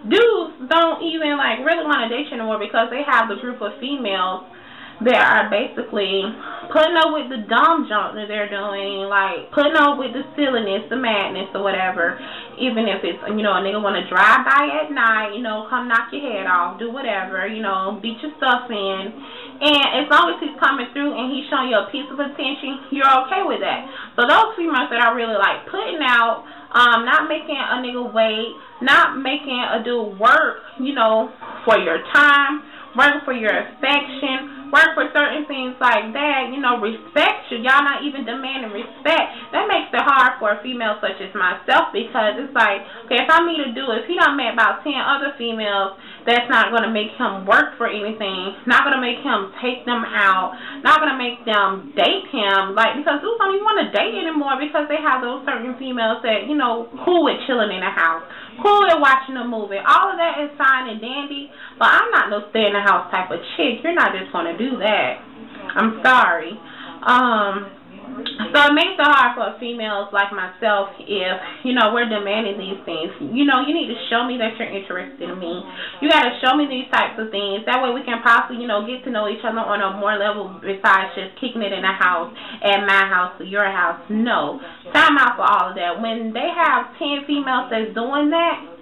dudes don't even like really want to date you anymore because they have the group of females that are basically putting up with the dumb junk that they're doing, like putting up with the silliness, the madness, or whatever. Even if it's, you know, a nigga want to drive by at night, you know, come knock your head off, do whatever, you know, beat your stuff in. And as long as he's coming through and he's showing you a piece of attention, you're okay with that. So those females that are really like putting out, not making a nigga wait, not making a dude work, you know, for your time, work for your affection, work for certain things like that, you know, respect you. Y'all not even demanding respect. That makes it hard for a female such as myself because it's like, okay, if I meet a dude, if he done met about 10 other females, that's not going to make him work for anything, not going to make him take them out, not going to make them date him, like, because dudes don't even want to date anymore because they have those certain females that, you know, cool with chilling in the house, cool with watching a movie. All of that is fine and dandy, but I'm not no stay in the house type of chick. You're not just going to do that. I'm sorry. So it makes it hard for females like myself if, you know, we're demanding these things. You know, you need to show me that you're interested in me. You got to show me these types of things. That way we can possibly, you know, get to know each other on a more level besides just kicking it in the house, at my house, or your house. No. Time out for all of that. When they have 10 females that's doing that,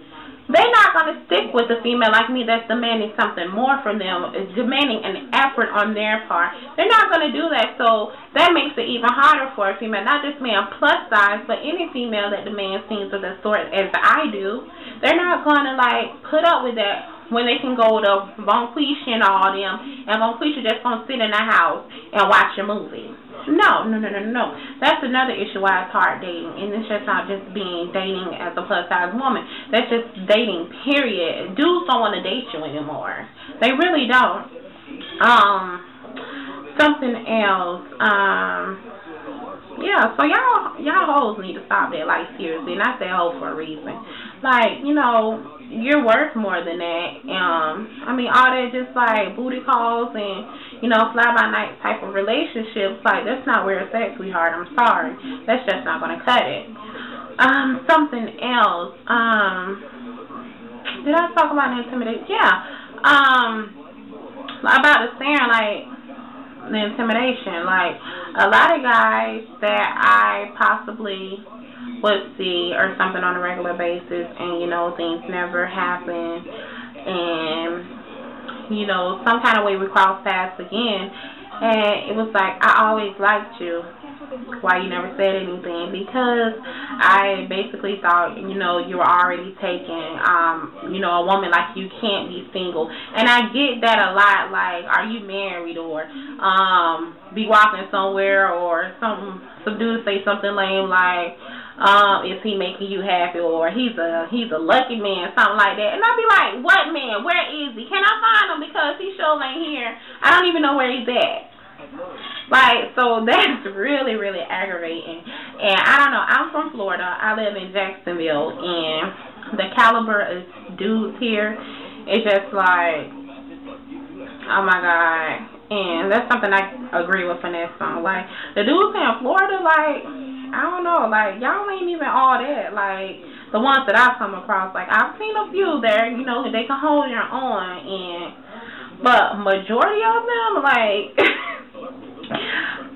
they're not going to stick with a female like me that's demanding something more from them, is demanding an effort on their part. They're not going to do that, so that makes it even harder for a female, not just man plus size, but any female that demands things of the sort as I do. They're not going to, like, put up with that when they can go to Von Cleach and all them, and Von Cleach is just going to sit in the house and watch a movie. No. That's another issue why it's hard dating. And it's just not just being dating as a plus-size woman. That's just dating, period. Dudes don't want to date you anymore. They really don't. Something else. Yeah, so y'all hoes need to stop that, like, seriously. And I say hoe for a reason. Like, you know, you're worth more than that. I mean, all that just, like, booty calls and, you know, fly-by-night type of relationships, like, that's not where it's at, sweetheart. I'm sorry. That's just not going to cut it. Something else. Did I talk about the intimidation? Yeah. About the staring, like, the intimidation. Like, a lot of guys that I possibly would see or something on a regular basis, and, you know, things never happen, and, you know, some kind of way we cross paths again, and it was like, I always liked you. Why you never said anything? Because I basically thought, you know, you were already taken. You know, a woman like you can't be single. And I get that a lot, like, are you married, or be walking somewhere, or some dude say something lame like, is he making you happy, or he's a lucky man, something like that. And I'll be like, what man? Where is he? Can I find him? Because he sure ain't here. I don't even know where he's at. Like, so that's really, really aggravating. And I don't know, I'm from Florida. I live in Jacksonville, and the caliber of dudes here is just like, oh my God. And that's something I agree with Finesse on. Like, the dudes in Florida, like, I don't know, like, y'all ain't even all that. Like, the ones that I've come across, like, I've seen a few there, you know, they can hold your own, but majority of them, like,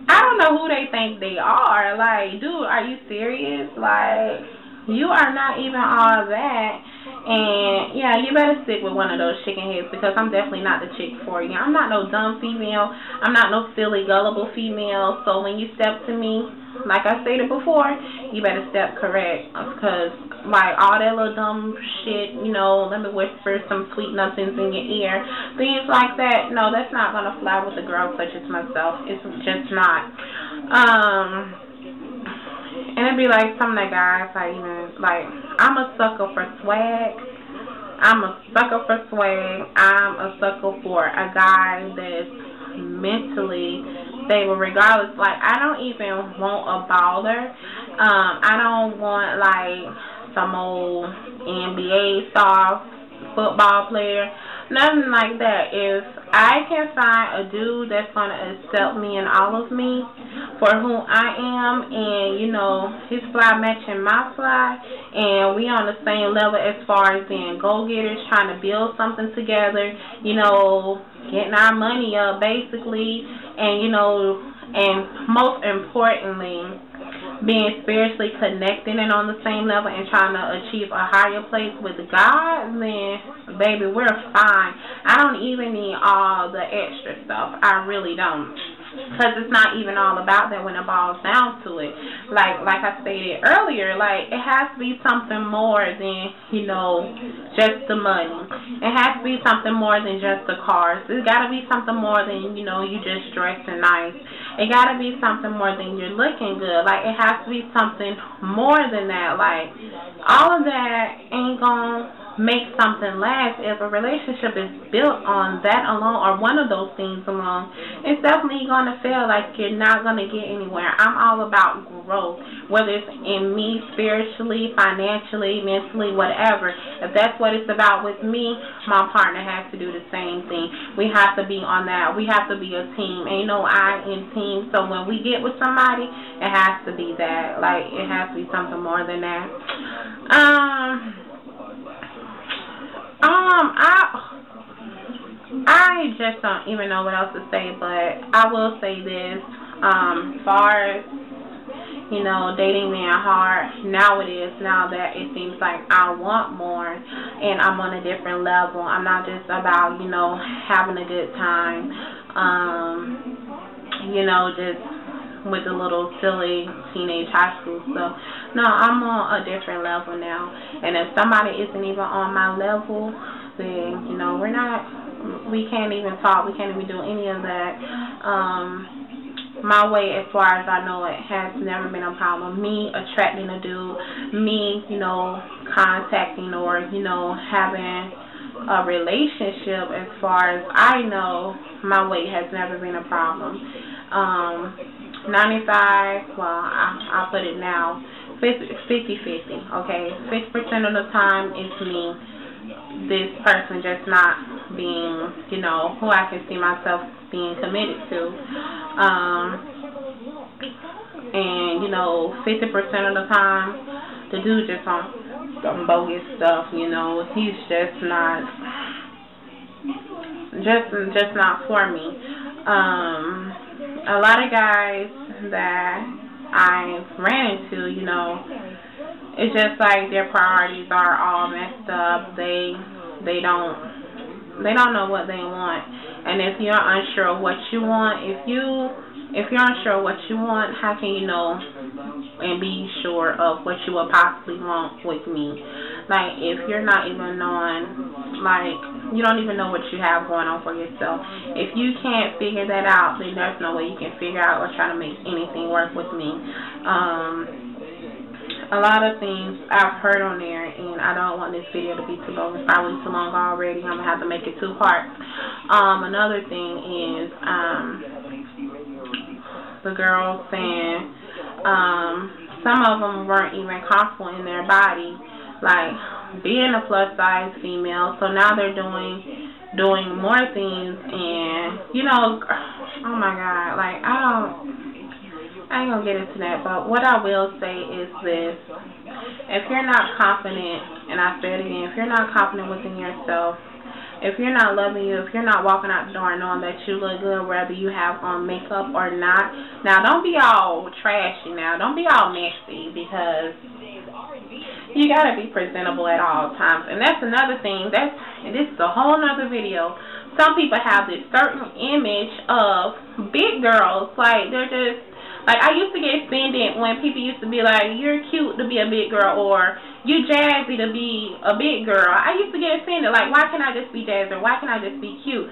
I don't know who they think they are. Like, dude, are you serious? Like, you are not even all that. And, yeah, you better stick with one of those chicken heads, because I'm definitely not the chick for you. I'm not no dumb female. I'm not no silly, gullible female. So when you step to me, like I stated before, you better step correct. Because, like, all that little dumb shit, you know, let me whisper some sweet nothings in your ear, things like that, no, that's not going to fly with a girl such as myself. It's just not. And it'd be like some of the guys, like, I'm a sucker for swag. I'm a sucker for swag. I'm a sucker for a guy that's mentally stable regardless. Like, I don't even want a baller. I don't want, like, some old NBA star football player, nothing like that. If I can find a dude that's going to accept me and all of me for who I am, and, you know, his fly matching my fly, and we on the same level as far as being go-getters, trying to build something together, you know, getting our money up, basically, and, you know, and most importantly, being spiritually connected and on the same level and trying to achieve a higher place with God, then, baby, we're fine. I don't even need all the extra stuff. I really don't. Because it's not even all about that when it boils down to it. Like I stated earlier, like, it has to be something more than, you know, just the money. It has to be something more than just the cars. It's got to be something more than, you know, you just dressing nice. It got to be something more than you're looking good. Like, it has to be something more than that. Like, all of that ain't going to make something last. If a relationship is built on that alone, or one of those things alone, it's definitely going to feel like you're not going to get anywhere. I'm all about growth, whether it's in me spiritually, financially, mentally, whatever. If that's what it's about with me, my partner has to do the same thing. We have to be on that. We have to be a team. Ain't no I in team. So when we get with somebody, it has to be that. Like, it has to be something more than that. I just don't even know what else to say, but I will say this, as far as, you know, dating being hard, now that it seems like I want more, and I'm on a different level. I'm not just about, you know, having a good time, you know, just with the little silly teenage high school stuff. No, I'm on a different level now, and if somebody isn't even on my level, then, you know, we can't even talk, we can't even do any of that. My way, as far as I know it, has never been a problem. Me attracting a dude, me, you know, contacting or, you know, having a relationship, as far as I know, my weight has never been a problem. 95, well, I'll put it now, 50-50, okay? 50% of the time it's me, this person just not being, you know, who I can see myself being committed to. And, you know, 50% of the time, the dude just on some bogus stuff, you know. He's just not, just not for me. A lot of guys that I've ran into, you know, it's just like their priorities are all messed up. They don't know what they want. And if you're unsure of what you want, if you're unsure of what you want, how can you know and be sure of what you will possibly want with me? Like, if you're not even knowing, like, you don't even know what you have going on for yourself. If you can't figure that out, then there's no way you can figure out or try to make anything work with me. A lot of things I've heard on there, and I don't want this video to be too long. It's probably too long already. I'm going to have to make it 2 parts. Another thing is the girls saying some of them weren't even comfortable in their body, like being a plus-size female. So now they're doing more things, and, you know, oh, my God, like, I ain't gonna get into that, but what I will say is this: if you're not confident, and I say it again, if you're not confident within yourself, if you're not loving you, if you're not walking out the door knowing that you look good, whether you have on makeup or not, now don't be all trashy now, don't be all messy, because you gotta be presentable at all times. And that's another thing, and this is a whole nother video. Some people have this certain image of big girls, like they're just, like, I used to get offended when people used to be like, you're cute to be a big girl, or you jazzy to be a big girl. I used to get offended, like, why can't I just be jazzy, or why can't I just be cute,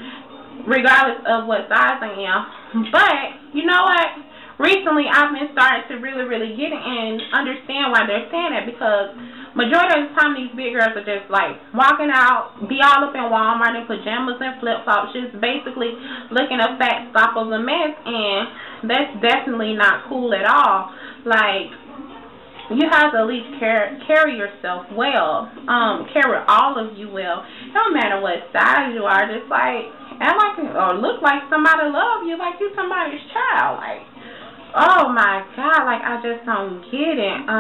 regardless of what size I am. But, you know what? Recently, I've been starting to really get it and understand why they're saying that, because majority of the time these big girls are just like walking out, be all up in Walmart in pajamas and flip-flops, just basically looking a fat stop of a mess, and that's definitely not cool at all. Like, you have to at least carry yourself well. Carry all of you well. No matter what size you are, just like act like or look like somebody love you, like you somebody's child. Like, oh my God, like I just don't get it.